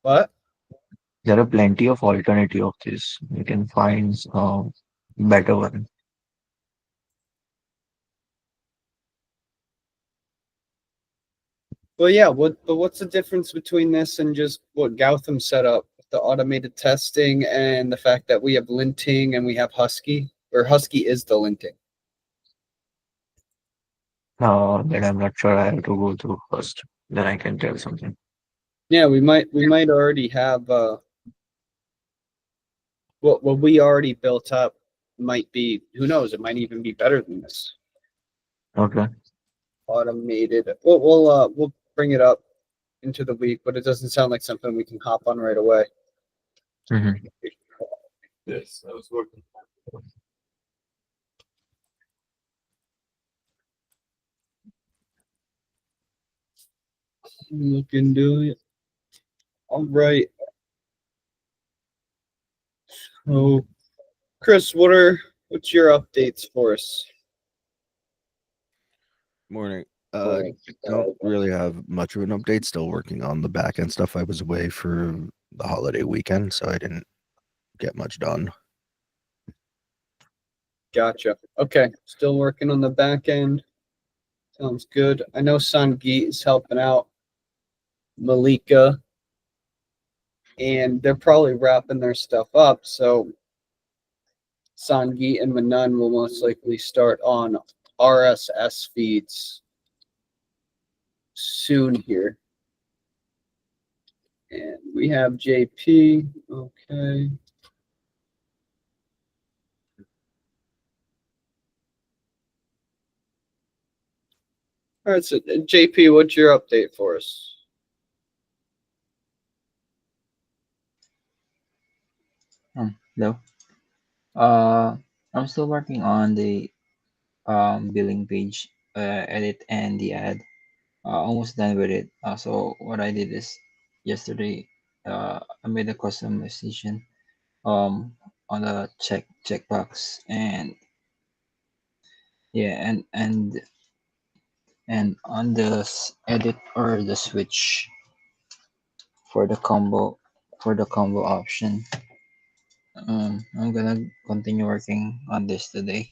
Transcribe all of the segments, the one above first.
What? There are plenty of alternative of this. You can find better one. Well, yeah. What's the difference between this and just what Gautam set up, the automated testing, and the fact that we have linting and we have Husky, or Husky is the linting. That I'm not sure. I have to go through first. Then I can tell something. Yeah, we might already have what we already built up might be, who knows, it might even be better than this Okay. automated. We'll bring it up into the week, but it doesn't sound like something we can hop on right away. Mm-hmm. Look into it. All right. So, Chris, what's your updates for us? Morning. Morning. Don't really have much of an update. Still working on the back end stuff. I was away for the holiday weekend, so I didn't get much done. Gotcha. Okay, still working on the back end. Sounds good. I know Sangeet is helping out Malika, and they're probably wrapping their stuff up. So Sangeet and Manan will most likely start on RSS feeds soon here. And we have JP. Okay. All right, so JP, what's your update for us? Hello. I'm still working on the billing page, edit and the ad. Almost done with it. So what I did is yesterday, I made a customization on the checkbox, and yeah, and on the edit or the switch for the combo option. I'm gonna continue working on this today.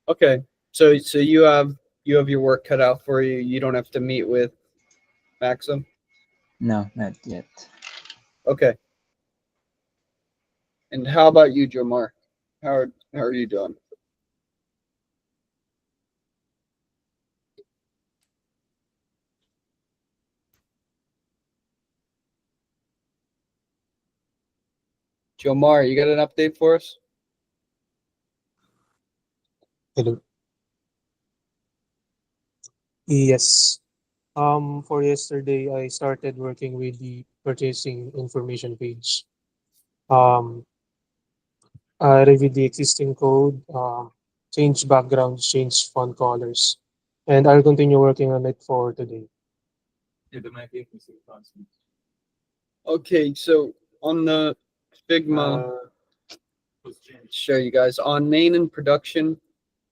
Okay. So you have your work cut out for you. You don't have to meet with Maxim. No, not yet. Okay. And how about you, Jomar? How are you doing? Jomar, you got an update for us? Hello. Yes. For yesterday, I started working with the purchasing information page. Um, I reviewed the existing code, change backgrounds, change font colors, and I'll continue working on it for today. Okay, so on the Figma, show you guys on main and production,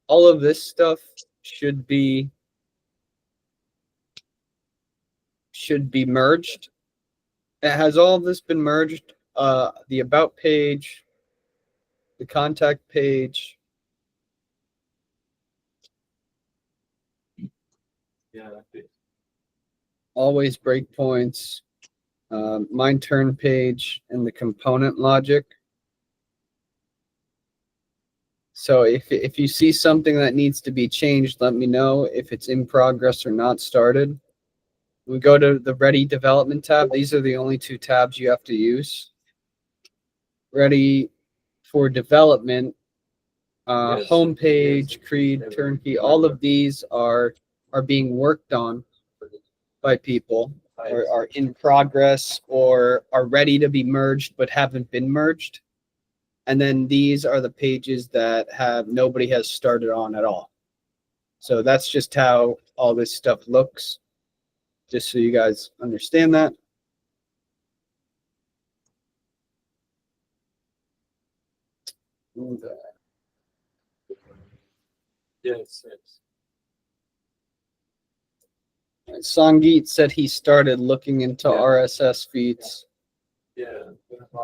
all of this stuff should be should be merged. Has all of this been merged? The about page, the contact page, always breakpoints, mine turn page, and the component logic. So if you see something that needs to be changed, let me know if it's in progress or not started. We go to the Ready Development tab. These are the only two tabs you have to use. Ready for development, homepage, Creed, TernKey. All of these are being worked on by people, or are in progress, or are ready to be merged but haven't been merged. And then these are the pages that have nobody has started on at all. So that's just how all this stuff looks, just so you guys understand that. Sangeet said he started looking into RSS feeds,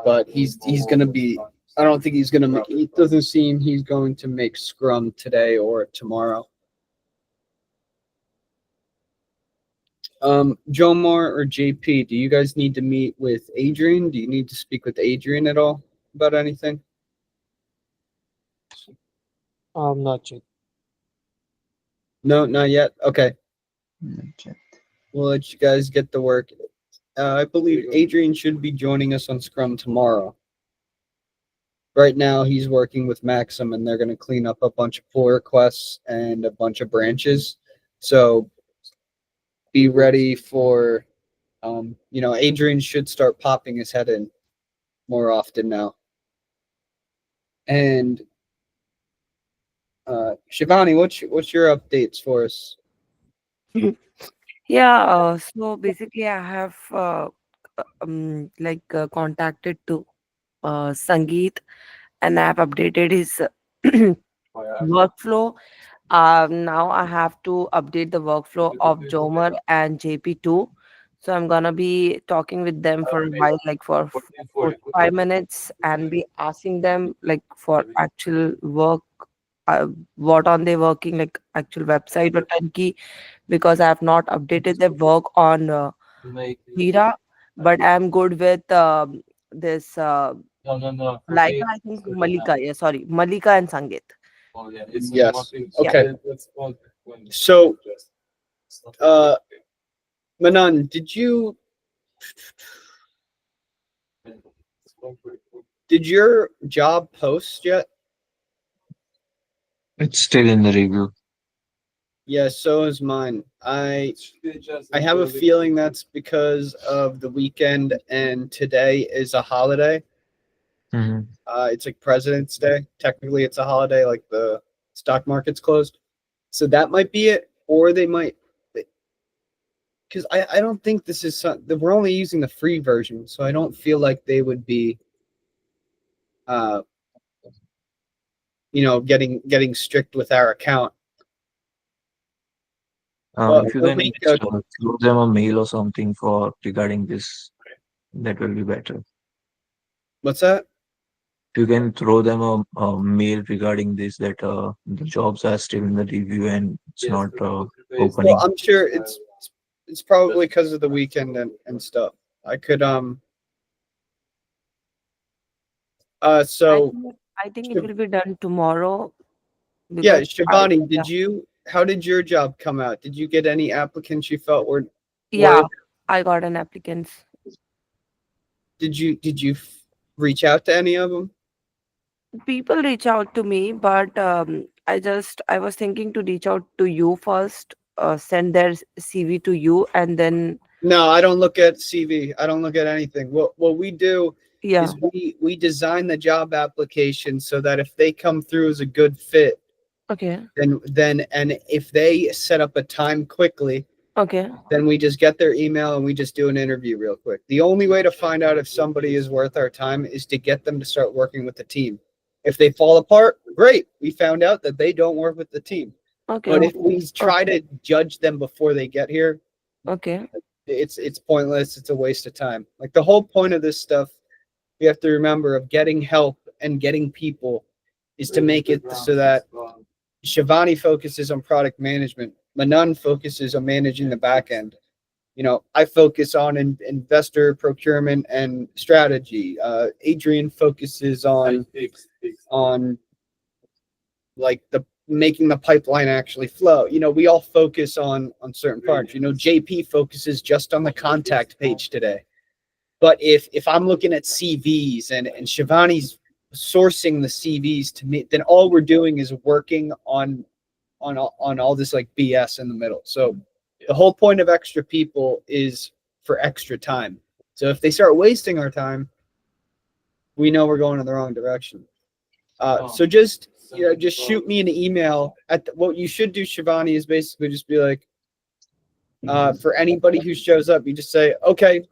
but he's gonna be. I don't think he's gonna make. It doesn't seem he's going to make Scrum today or tomorrow. Jomar or JP, do you guys need to meet with Adrian? Do you need to speak with Adrian at all about anything? Not yet. No, not yet. Okay, Not yet. we'll let you guys get to work. I believe Adrian should be joining us on Scrum tomorrow. Right now, he's working with Maxim, and they're going to clean up a bunch of pull requests and a bunch of branches. So be ready for, Adrian should start popping his head in more often now. And Shivani, what's your updates for us? Yeah, so basically, I have contacted to Sangeet, and I have updated his workflow. Now I have to update the workflow of Jomer and JP too. So I'm gonna be talking with them for a while, like for 5 minutes, and be asking them like for actual work, what on they working, like actual website or TernKey, because I have not updated their work on Jira, but I'm good with this Laika, I think Malika. Yeah, sorry, Malika and Sangeet. Yes. Yeah. Okay. So, Manan, did your job post yet? It's still in the review. Yeah, so is mine. I have a feeling that's because of the weekend and today is a holiday. Mhm. It's like President's Day. Technically, it's a holiday, like the stock market's closed. So that might be it, or they might, because I don't think this is we're only using the free version, so I don't feel like they would be, getting strict with our account. But If you we'll can make just throw them a mail or something for regarding this, that will be better. what's that? If you can throw them a mail regarding this, that the jobs are still in the review and it's not opening. Well, I'm sure it's probably because of the weekend and stuff. I could so I think it will be done tomorrow. yeah, Because Shivani, how did your job come out? Did you get any applicants you felt were yeah, I got an applicants. did you reach out to any of them? People reach out to me, but I was thinking to reach out to you first, send their CV to you, and then No, I don't look at CV. I don't look at anything. What we do yeah, is we design the job application so that if they come through as a good fit, okay, then and if they set up a time quickly, okay, then we just get their email and we just do an interview real quick. The only way to find out if somebody is worth our time is to get them to start working with the team. If they fall apart, great. We found out that they don't work with the team. okay, But if we try to judge them before they get here, okay, it's pointless. It's a waste of time. Like the whole point of this stuff, you have to remember of getting help and getting people is to make it so that Shivani focuses on product management. Manan focuses on managing the back end. I focus on investor procurement and strategy. Adrian focuses on like the making the pipeline actually flow. We all focus on certain parts. JP focuses just on the contact page today. But if I'm looking at CVs and Shivani's sourcing the CVs to me, then all we're doing is working on all this like BS in the middle. So the whole point of extra people is for extra time. So if they start wasting our time, we know we're going in the wrong direction. So just shoot me an email what you should do, Shivani, is basically just be like, for anybody who shows up, you just say, okay,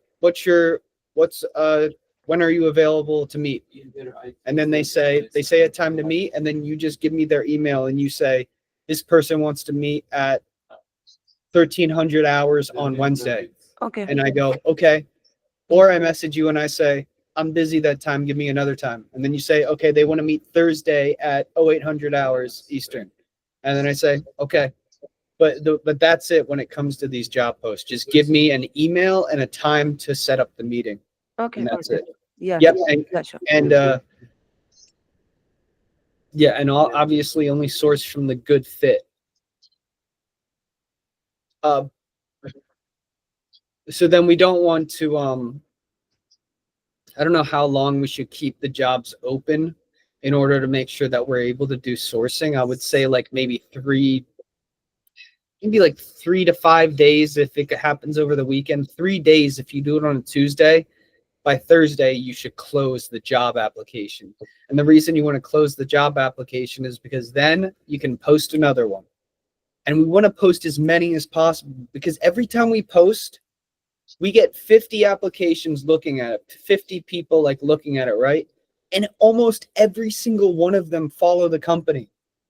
when are you available to meet? And then they say a time to meet, and then you just give me their email and you say, this person wants to meet at 1,300 hours on Wednesday. Okay. And I go, okay. Or I message you and I say, I'm busy that time. Give me another time. And then you say, okay, they want to meet Thursday at 0800 hours Eastern. And then I say, okay. But that's it when it comes to these job posts. Just give me an email and a time to set up the meeting. Okay. And that's it. Yeah. Yep. Yeah, sure. And yeah, and obviously only source from the good fit. So then we don't want to I don't know how long we should keep the jobs open in order to make sure that we're able to do sourcing. I would say like maybe 3 to 5 days if it happens over the weekend. 3 days if you do it on a Tuesday. By Thursday, you should close the job application. And the reason you want to close the job application is because then you can post another one. And we want to post as many as possible because every time we post, we get 50 applications looking at it, 50 people like looking at it, right? And almost every single one of them follow the company.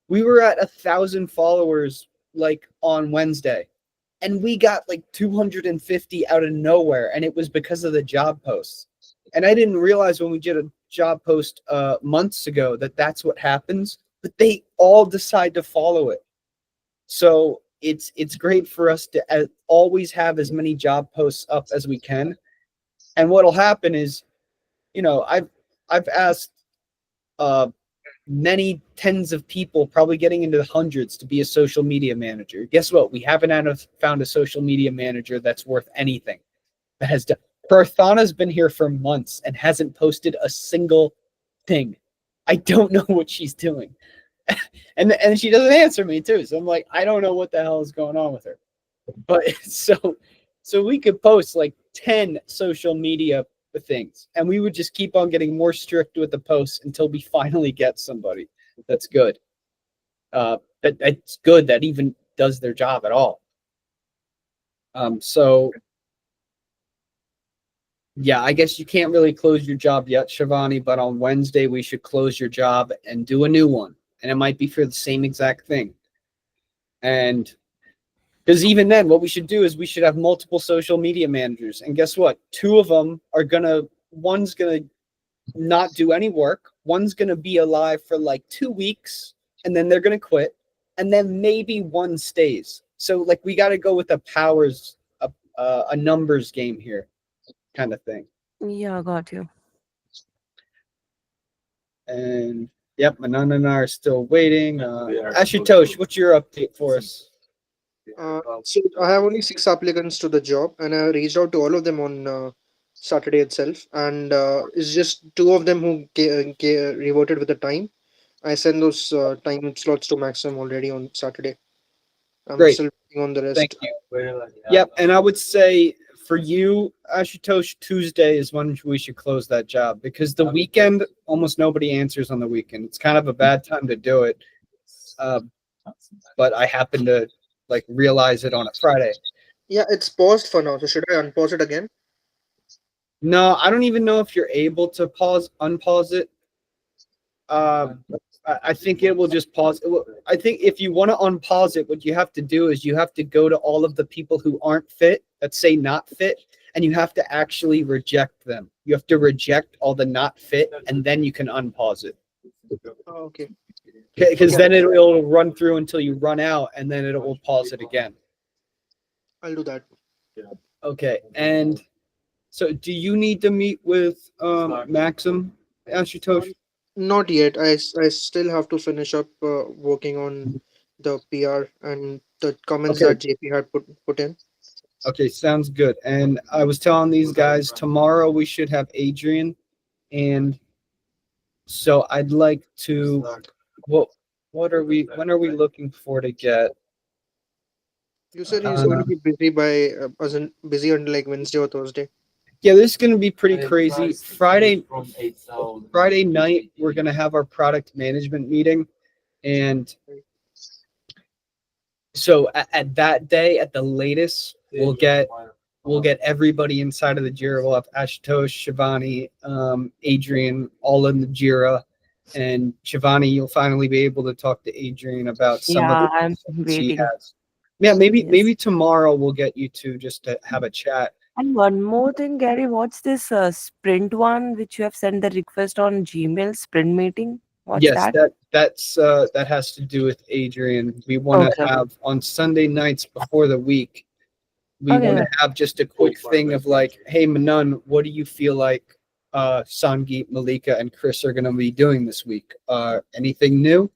We were at 1,000 followers like on Wednesday, and we got like 250 out of nowhere, and it was because of the job posts. And I didn't realize when we did a job post months ago that that's what happens, but they all decide to follow it. So it's great for us to always have as many job posts up as we can. And what'll happen is, you know, I've asked many tens of people, probably getting into the hundreds, to be a social media manager. Guess what? We haven't found a social media manager that's worth anything. That has done. Prathana's been here for months and hasn't posted a single thing. I don't know what she's doing. And she doesn't answer me too. So I'm like, I don't know what the hell is going on with her. But so we could post like 10 social media things, and we would just keep on getting more strict with the posts until we finally get somebody that's good. That's good, that even does their job at all. So yeah, I guess you can't really close your job yet, Shivani, but on Wednesday we should close your job and do a new one. And it might be for the same exact thing. And because even then, what we should do is we should have multiple social media managers. And guess what? Two of them are one's gonna not do any work. One's gonna be alive for like 2 weeks, and then they're gonna quit. And then maybe one stays. So like we got to go with a numbers game here, kind of thing. Yeah, got you. And yep, Manana and I are still waiting. Ashutosh, what's your update for us? So I have only 6 applicants to the job, and I reached out to all of them on Saturday itself, and it's just 2 of them who reverted with the time. I sent those time slots to Maxim already on Saturday. I'm Great. still waiting on the rest. Thank you. Yep, and I would say for you, Ashutosh, Tuesday is when we should close that job, because the weekend, almost nobody answers on the weekend. It's kind of a bad time to do it. But I happen to like realize it on a Friday. Yeah, it's paused for now. So should I unpause it again? No, I don't even know if you're able to unpause it. I think it will just pause. I think if you want to unpause it, what you have to do is you have to go to all of the people who aren't fit, that say not fit, and you have to actually reject them. You have to reject all the not fit, and then you can unpause it. Oh, okay. Because then it'll run through until you run out, and then it will pause it again. I'll do that. Okay, and so do you need to meet with Maxim, Ashutosh? Not yet. I still have to finish up working on the PR and the comments Okay. that JP had put in. Okay, sounds good. And I was telling these guys tomorrow we should have Adrian, and so I'd like to. When are we looking for to get? You said he's going to be busy busy until like Wednesday or Thursday. Yeah, this is going to be pretty crazy. Friday night, we're going to have our product management meeting. And so at that day, at the latest, we'll get everybody inside of the Jira. We'll have Ashutosh, Shivani, Adrian, all in the Jira. And Shivani, you'll finally be able to talk to Adrian about some of the I'm things she waiting. has. Yeah, maybe Yes. maybe tomorrow we'll get you two just to have a chat. And one more thing, Gary, what's this sprint one which you have sent the request on Gmail sprint meeting? What's Yes, that? that has to do with Adrian. We want to Okay. have on Sunday nights before the week. We want Okay. to have just a quick thing of like, hey Manan, what do you feel like Sangeet, Malika, and Chris are going to be doing this week? Anything new?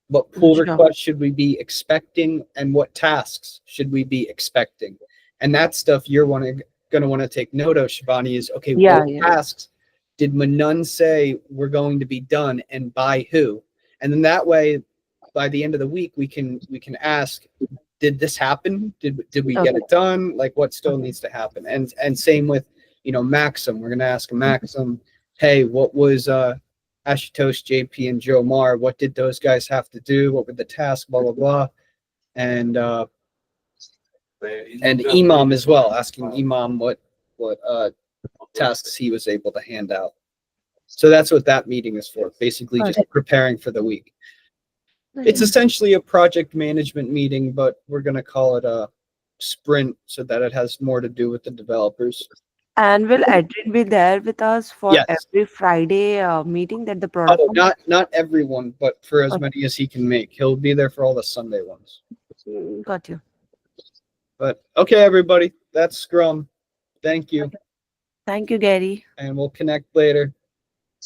What pull Sure. requests should we be expecting, and what tasks should we be expecting? And that stuff you're going to want to take note of, Shivani, is okay. Yeah, What yeah. tasks did Manan say we're going to be done, and by who? And then that way, by the end of the week, we can ask, did this happen? Did we get Okay. it done? Like what still needs to happen? And same with Maxim. We're gonna ask Maxim, hey, what was Ashutosh, JP, and Joe Mar? What did those guys have to do? What were the tasks? Blah blah blah. And Imam as well, asking Imam what tasks he was able to hand out. So that's what that meeting is for. Basically, just Okay. preparing for the week. It's essentially a project management meeting, but we're going to call it a sprint so that it has more to do with the developers. And will Adrian be there with us for Yes. every Friday meeting that the product? Oh, not everyone, but for as Okay. many as he can make. He'll be there for all the Sunday ones. Got you. But okay, everybody, that's Scrum. Thank you, Thank you, Gary. and we'll connect later.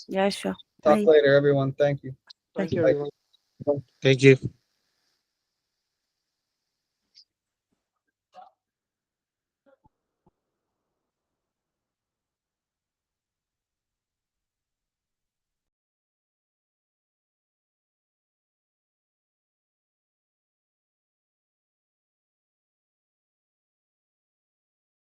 Yeah, sure. Talk Bye. later, everyone. Thank you. Thank Bye. you, Bye. everyone. Thank you.